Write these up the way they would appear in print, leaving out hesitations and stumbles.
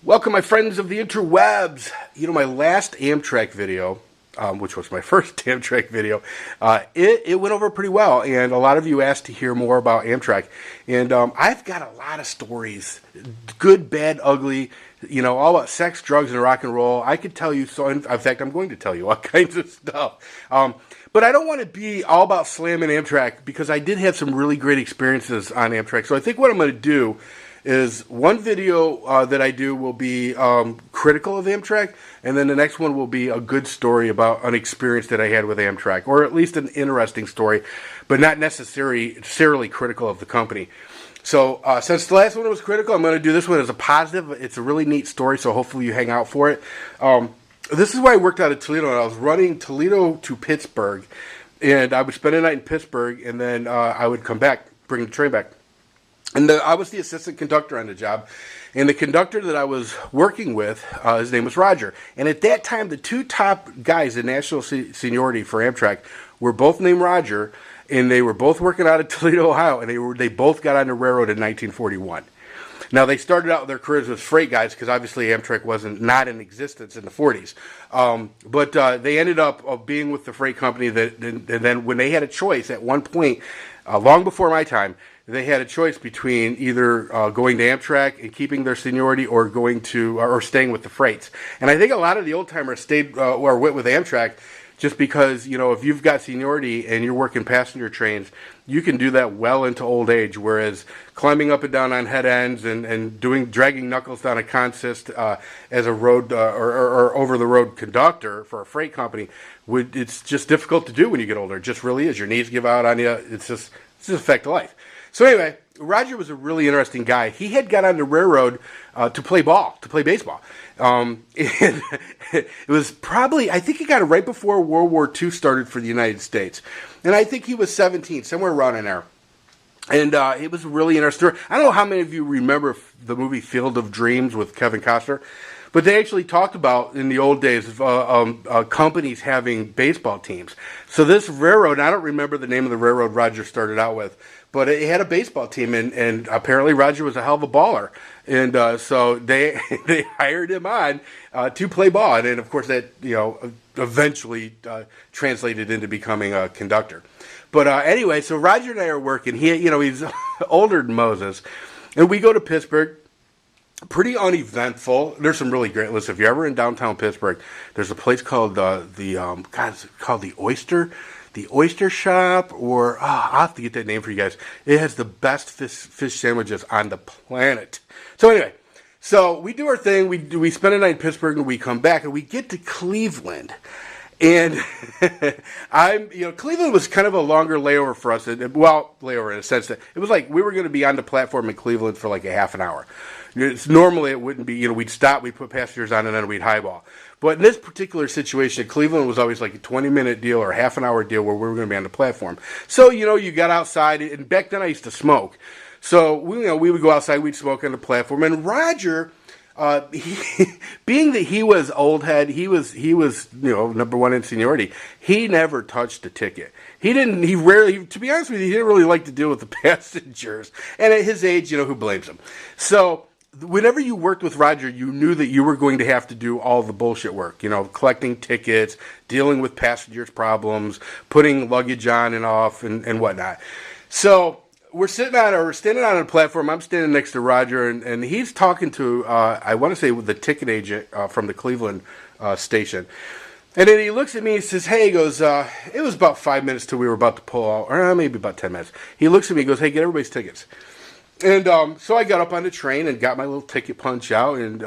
Welcome, my friends of the interwebs. My last Amtrak video, which was my first Amtrak video, it went over pretty well, and a lot of you asked to hear more about Amtrak. And I've got a lot of stories, good, bad, ugly, all about sex, drugs, and rock and roll. I could tell you, so in fact, I'm going to tell you all kinds of stuff. But I don't want to be all about slamming Amtrak, because I did have some really great experiences on Amtrak. So I think what I'm going to do is one video that I do will be critical of Amtrak, and then the next one will be a good story about an experience that I had with Amtrak, or at least an interesting story, but not necessarily critical of the company. So since the last one was critical, I'm going to do this one as a positive. It's a really neat story, so hopefully you hang out for it. This is why I worked out of Toledo, and I was running Toledo to Pittsburgh, and I would spend a night in Pittsburgh, and then I would come back, bring the train back. And I was the assistant conductor on the job, and the conductor that I was working with, his name was Roger. And at that time, the two top guys in national seniority for Amtrak were both named Roger, and they were both working out of Toledo, Ohio, and they both got on the railroad in 1941. Now, they started out their careers as freight guys, because obviously Amtrak not in existence in the 40s. But they ended up being with the freight company, and then when they had a choice at one point, long before my time, they had a choice between either going to Amtrak and keeping their seniority, or staying with the freights. And I think a lot of the old timers stayed or went with Amtrak, just because if you've got seniority and you're working passenger trains, you can do that well into old age. Whereas climbing up and down on head ends and dragging knuckles down a consist as a road or over the road conductor for a freight company, it's just difficult to do when you get older. It just really is. Your knees give out on you. It's just a fact of life. So anyway, Roger was a really interesting guy. He had got on the railroad to play baseball. And it was probably, I think he got it right before World War II started for the United States. And I think he was 17, somewhere around in there. And it was a really interesting story. I don't know how many of you remember the movie Field of Dreams with Kevin Costner, but they actually talked about, in the old days, companies having baseball teams. So this railroad, I don't remember the name of the railroad Roger started out with, but it had a baseball team, and apparently Roger was a hell of a baller. And so they hired him on to play ball. And then, of course, that eventually translated into becoming a conductor. But anyway, so Roger and I are working. He's older than Moses. And we go to Pittsburgh. Pretty uneventful. There's some really great. Listen, if you're ever in downtown Pittsburgh, there's a place called it's called the Oyster Shop, or I'll have to get that name for you guys. It has the best fish sandwiches on the planet. So anyway, so we do our thing. We spend a night in Pittsburgh, and we come back, and we get to Cleveland. And Cleveland was kind of a longer layover for us. Layover in a sense that it was like we were going to be on the platform in Cleveland for like a half an hour. Normally it wouldn't be, we'd stop, we'd put passengers on, and then we'd highball. But in this particular situation, Cleveland was always like a 20-minute deal or a half an hour deal where we were going to be on the platform. So, you got outside, and back then I used to smoke. So, we would go outside, we'd smoke on the platform. And Roger, being that he was old head, he was number one in seniority, he never touched a ticket. To be honest with you, he didn't really like to deal with the passengers. And at his age, who blames him? So, whenever you worked with Roger, you knew that you were going to have to do all the bullshit work, collecting tickets, dealing with passengers' problems, putting luggage on and off, and whatnot. So we're standing on a platform. I'm standing next to Roger, and he's talking to, I want to say, the ticket agent from the Cleveland station. And then he looks at me and says, hey, he goes, it was about 5 minutes till we were about to pull out, or maybe about 10 minutes. He looks at me and goes, hey, get everybody's tickets. And so I got up on the train and got my little ticket punch out, and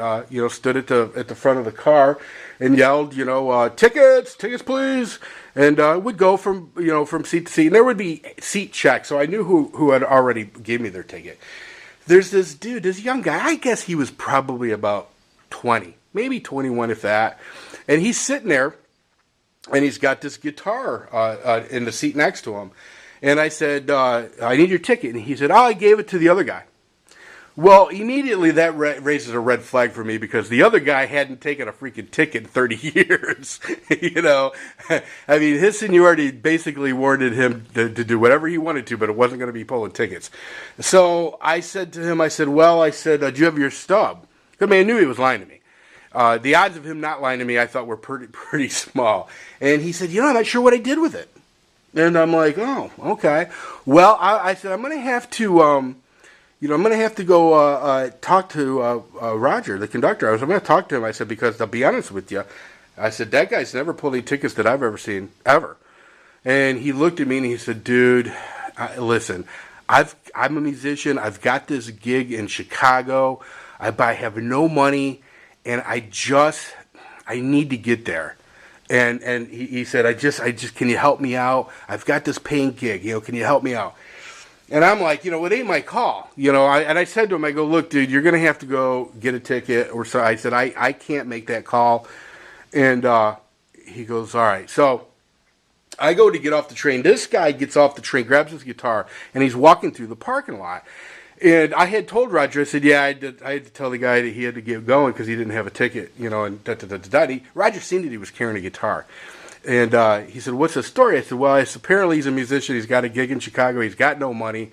stood at the front of the car and yelled, tickets, please. And would go from seat to seat, and there would be seat checks, so I knew who had already gave me their ticket. There's this dude, this young guy. I guess he was probably about 20, maybe 21, if that. And he's sitting there, and he's got this guitar in the seat next to him. And I said, I need your ticket. And he said, I gave it to the other guy. Well, immediately that raises a red flag for me, because the other guy hadn't taken a freaking ticket in 30 years. I mean, his seniority basically warranted him to do whatever he wanted to, but it wasn't going to be pulling tickets. So I said to him, do you have your stub? Because, man, I knew he was lying to me. The odds of him not lying to me, I thought, were pretty small. And he said, I'm not sure what I did with it. And I'm like, oh, okay. Well, I said, I'm going to have to, I'm going to have to go talk to Roger, the conductor. I'm going to talk to him. I said, because I'll be honest with you. I said, that guy's never pulled any tickets that I've ever seen, ever. And he looked at me and he said, dude, listen, I'm a musician. I've got this gig in Chicago. I have no money, and I need to get there. And he said, I just, can you help me out? I've got this paying gig, can you help me out? And I'm like, it ain't my call, and I said to him, I go, look, dude, you're going to have to go get a ticket. Or so I said, I can't make that call. And he goes, all right. So I go to get off the train. This guy gets off the train, grabs his guitar, and he's walking through the parking lot. And I had told Roger, I said, yeah, I had to tell the guy that he had to get going because he didn't have a ticket, and da-da-da-da-da. Roger seen that he was carrying a guitar. And he said, what's the story? I said, well, apparently he's a musician. He's got a gig in Chicago. He's got no money.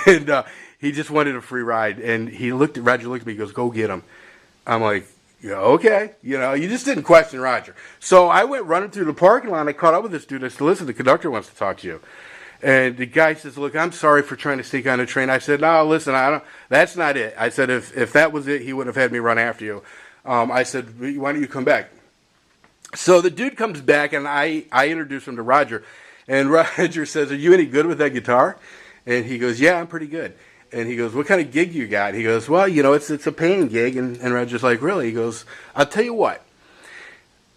And he just wanted a free ride. And Roger looked at me, he goes, go get him. I'm like, yeah, okay. You just didn't question Roger. So I went running through the parking lot, and I caught up with this dude. I said, listen, the conductor wants to talk to you. And the guy says, look, I'm sorry for trying to sneak on the train. I said, no, listen, that's not it. I said, if that was it, he would have had me run after you. I said, why don't you come back? So the dude comes back, and I introduce him to Roger. And Roger says, are you any good with that guitar? And he goes, yeah, I'm pretty good. And he goes, what kind of gig you got? He goes, well, it's a paying gig. And Roger's like, really? He goes, I'll tell you what.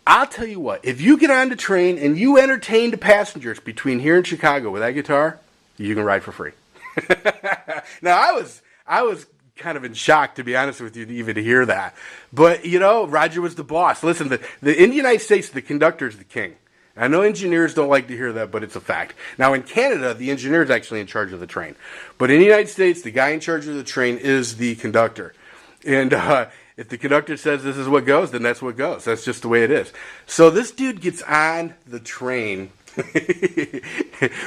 If you get on the train and you entertain the passengers between here and Chicago with that guitar, you can ride for free. Now, I was kind of in shock, to be honest with you, to hear that. But, Roger was the boss. Listen, in the United States, the conductor is the king. I know engineers don't like to hear that, but it's a fact. Now, in Canada, the engineer is actually in charge of the train. But in the United States, the guy in charge of the train is the conductor. And if the conductor says this is what goes, then that's what goes. That's just the way it is. So this dude gets on the train.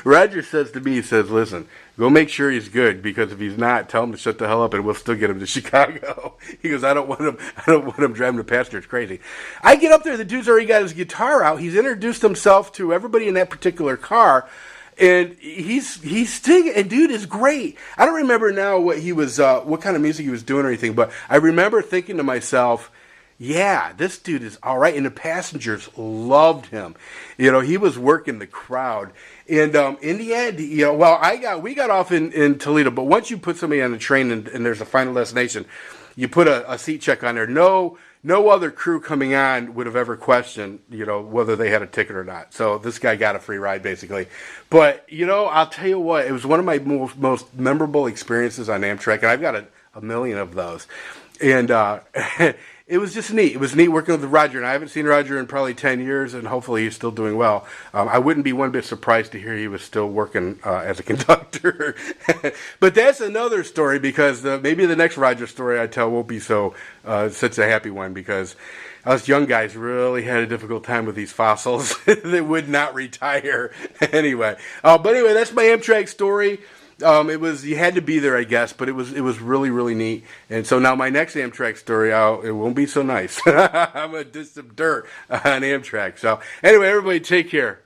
Roger says to me, he says, listen, go make sure he's good, because if he's not, tell him to shut the hell up and we'll still get him to Chicago. He goes, I don't want him driving the passengers crazy. I get up there, the dude's already got his guitar out. He's introduced himself to everybody in that particular car. And he's singing, and dude is great. I don't remember now what kind of music he was doing or anything, but I remember thinking to myself, yeah, this dude is all right. And the passengers loved him. He was working the crowd. And in the end, we got off in Toledo, but once you put somebody on the train and there's a final destination, you put a seat check on there. No other crew coming on would have ever questioned, whether they had a ticket or not. So this guy got a free ride, basically. But, I'll tell you what, it was one of my most memorable experiences on Amtrak, and I've got a million of those. And it was just neat. It was neat working with Roger, and I haven't seen Roger in probably 10 years, and hopefully he's still doing well. I wouldn't be one bit surprised to hear he was still working as a conductor. But that's another story, because maybe the next Roger story I tell won't be such a happy one, because us young guys really had a difficult time with these fossils. They would not retire. But anyway, that's my Amtrak story. You had to be there, I guess, but it was really, really neat. And so now my next Amtrak story, it won't be so nice. I'm going to do some dirt on Amtrak. So anyway, everybody take care.